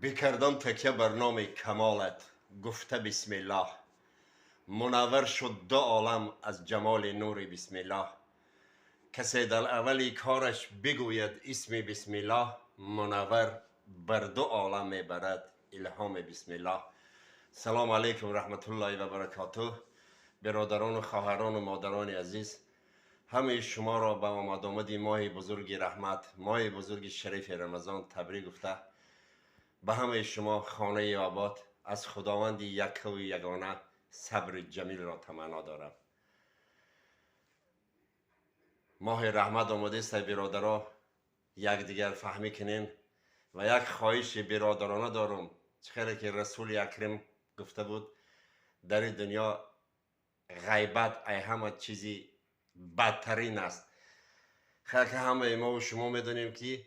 بکردم تکیه بر نام کمالت، گفته بسم الله. منور شد دو عالم از جمال نور بسم الله. کسی در اولی کارش بگوید اسم بسم الله، منور بر دو عالم میبرد الهام بسم الله. سلام علیکم رحمت الله و برکاته. برادران و خواهران و مادران عزیز، همه شما را به آمد آمدی ماه بزرگ رحمت، ماه بزرگ شریف رمضان تبریک گفته، به همه شما خانه آباد از خداوند یک و یگانه صبر جمیل را تمنا دارم. ماه رحمت آمده است برادرها، یکدیگر فهمی کنین و یک خواهش برادرانه دارم. چخیلی که رسول اکرم گفته بود در این دنیا غیبت ای همه چیزی بدترین است. خیلی که همه ما و شما میدونیم که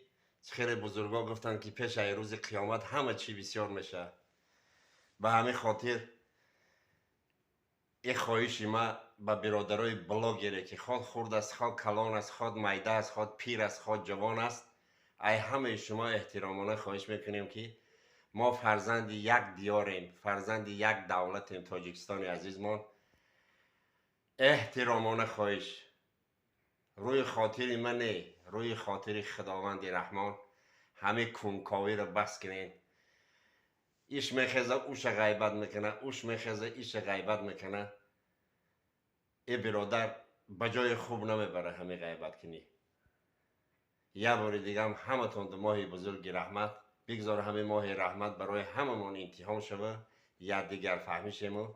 خیلی بزرگا گفتن که پیش ای روز قیامت همه چی بسیار میشه. به همین خاطر این خواهش ما به برادرای بلاگره که خود خورد است، خود کلان است، خود میده است، خود پیر است، خود جوان است، ای همه شما احترامانه خواهش میکنیم که ما فرزند یک دیاریم، فرزند یک دولتیم، تاجیکستان عزیزمان. احترامانه خواهش روی خاطر من نه، روی خاطر خداوند رحمان همه کنکاوی رو بس کنین. ایش میخزه اوش غیبت میکنه، اوش میخزه ایش غیبت میکنه. ای برادر بجای خوب نمیبره همه غیبت کنی. یه بار دیگه هم همه تون در ماه بزرگ رحمت بگذار همه ماه رحمت برای همه من امتحان شوه، یک دیگر فهمیشیم و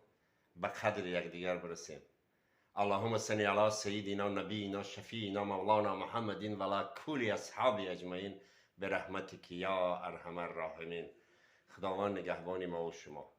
به قدر یک دیگر برسیم. اللهم صل علی سیدنا نبینا شفیعنا مولانا محمد و علی کل اصحاب اجمعین برحمتک یا ارحم الراحمین. خداوند نگهبان ما و شما.